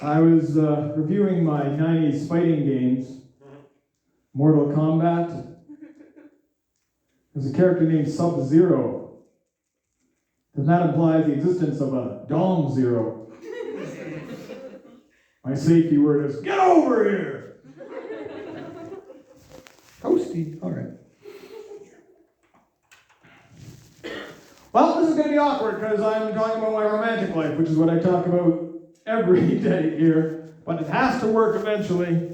I was reviewing my 90s fighting games, Mortal Kombat. There's a character named Sub-Zero. And that implies the existence of a Dom Zero. My safety word is, get over here! Toasty, all right. Well, this is going to be awkward because I'm talking about my romantic life, which is what I talk about every day here. But it has to work eventually.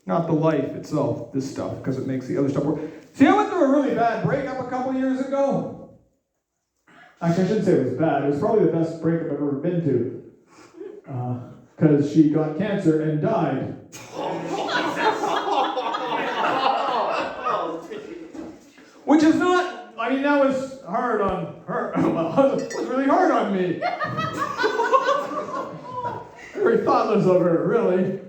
Not the life itself, this stuff, because it makes the other stuff work. See, I went through a really bad breakup a couple years ago. Actually, I shouldn't say it was bad. It was probably the best breakup I've ever been to. Because she got cancer and died. Which is not, I mean, that was hard on her. Well, it was really hard on me. Very thoughtless of her, really.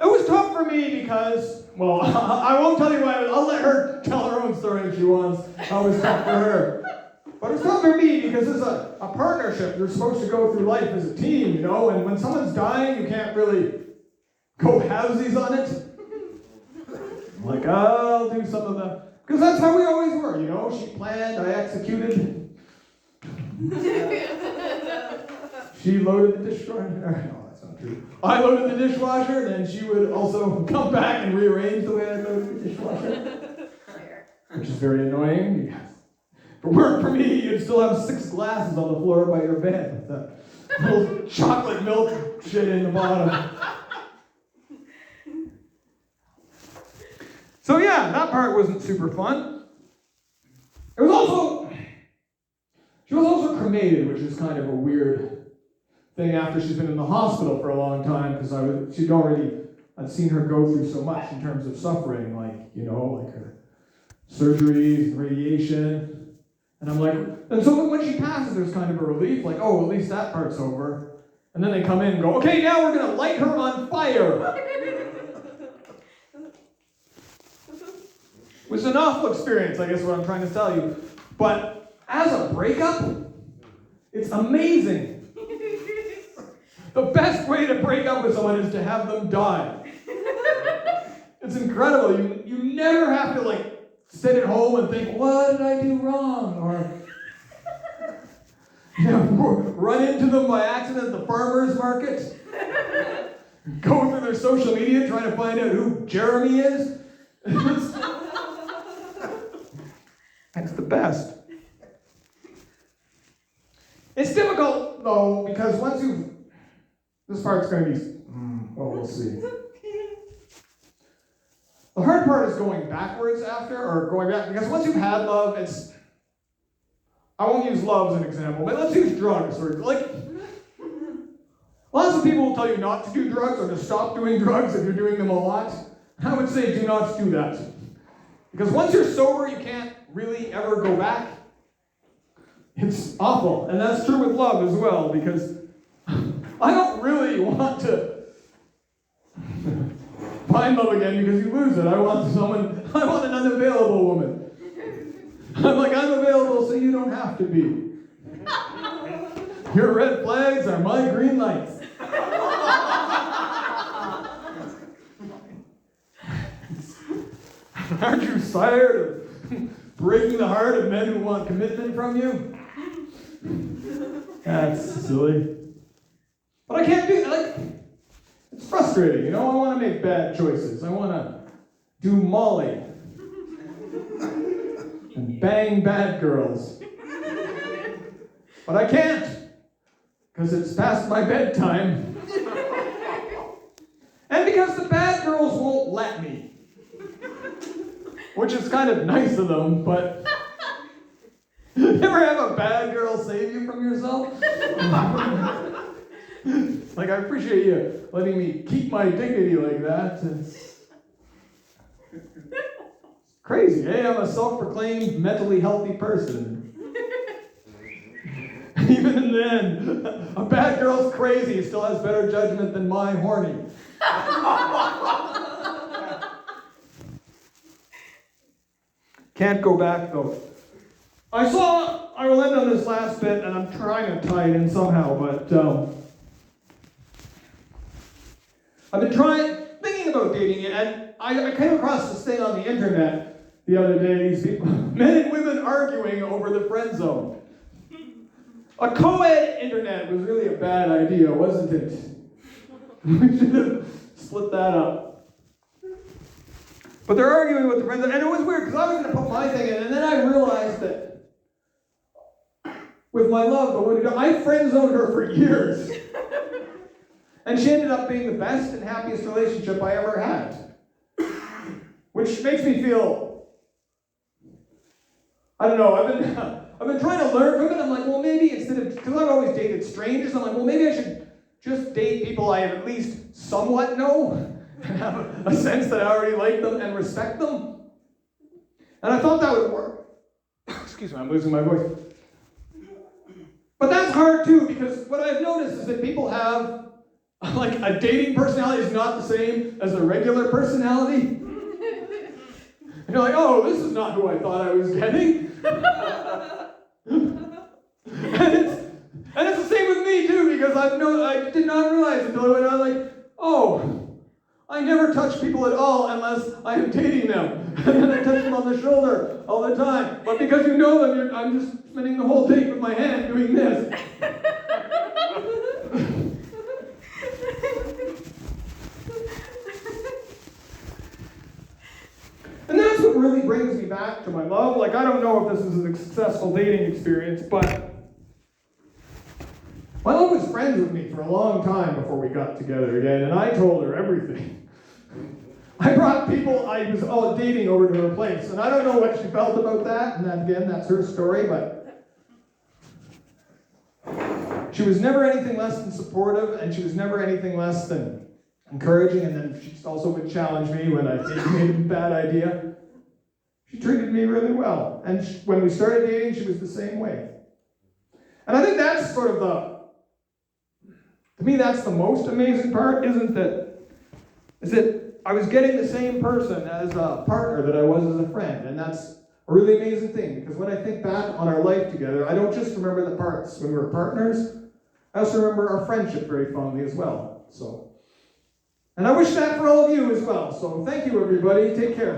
It was tough for me because, well, I won't tell you why. I'll let her tell her own story if she wants. How it was tough for her. But it's tough for me because it's a partnership. You're supposed to go through life as a team, you know? And when someone's dying, you can't really go halvesies on it. Like, I'll do some of the... Because that's how we always were, you know? She planned, I executed. She loaded the dishwasher. No, that's not true. I loaded the dishwasher, and then she would also come back and rearrange the way I loaded the dishwasher. Which is very annoying. If it weren't for me, you'd still have 6 glasses on the floor by your bed with that little chocolate milk shit in the bottom. So yeah, that part wasn't super fun. She was also cremated, which is kind of a weird thing after she's been in the hospital for a long time, because I'd seen her go through so much in terms of suffering, like her surgeries and radiation. And I'm like, and so when she passes, there's kind of a relief, like, oh, at least that part's over. And then they come in and go, okay, now we're going to light her on fire. It was an awful experience, I guess, what I'm trying to tell you. But as a breakup, it's amazing. The best way to break up with someone is to have them die. It's incredible. You never have to, sit at home and think, what did I do wrong? Or run into them by accident at the farmer's market. Go through their social media trying to find out who Jeremy is. It's the best. It's difficult, though, because this part's going to be, we'll see. The hard part is going backwards after, or going back, because once you've had love, I won't use love as an example, but let's use drugs. Lots of people will tell you not to do drugs or to stop doing drugs if you're doing them a lot. I would say do not do that. Because once you're sober, you can't really ever go back. It's awful. And that's true with love as well, because I don't really want to find love again because you lose it. I want an unavailable woman. I'm available so you don't have to be. Your red flags are my green lights. Aren't you tired of breaking the heart of men who want commitment from you? That's silly. But I can't do that. It's frustrating, I want to make bad choices. I want to do Molly and bang bad girls. But I can't, because it's past my bedtime. And because the bad girls won't let me. Which is kind of nice of them, but you ever have a bad girl save you from yourself? I appreciate you letting me keep my dignity like that. It's crazy, eh? I'm a self-proclaimed mentally healthy person. Even then, a bad girl's crazy still has better judgment than my horny. Can't go back, though. I will end on this last bit, and I'm trying to tie it in somehow, but I've been thinking about dating, and I came across this thing on the internet the other day, these people, men and women arguing over the friend zone. A co-ed internet was really a bad idea, wasn't it? We should have split that up. But they're arguing with the friend zone, and it was weird, because I was going to put my thing in, and then I realized that with my love, I friend zoned her for years. And she ended up being the best and happiest relationship I ever had. Which makes me feel, I don't know, I've been trying to learn from it. I'm like, well, maybe instead of, because I've always dated strangers, I'm like, well, maybe I should just date people I at least somewhat know, and have a sense that I already like them and respect them. And I thought that would work. Excuse me, I'm losing my voice. But that's hard too, because what I've noticed is that people have, like, a dating personality is not the same as a regular personality. And you're like, oh, this is not who I thought I was getting. and it's the same with me too, because I did not realize until I went on, like, oh, I never touch people at all unless I am dating them. And then I touch them on the shoulder all the time. But because you know them, I'm just spending the whole date with my hand doing this. And that's what really brings me back to my love. Like, I don't know if this is a successful dating experience, but my love was friends with me for a long time before we got together again, and I told her everything. I brought people I was all dating over to her place, and I don't know what she felt about that, and then, again, that's her story, but she was never anything less than supportive, and she was never anything less than encouraging, and then she also would challenge me when I made a bad idea. She treated me really well, and when we started dating, she was the same way. And I think that's sort of to me, that's the most amazing part, is that I was getting the same person as a partner that I was as a friend, and that's a really amazing thing, because when I think back on our life together, I don't just remember the parts when we were partners, I also remember our friendship very fondly as well. And I wish that for all of you as well. So thank you, everybody. Take care.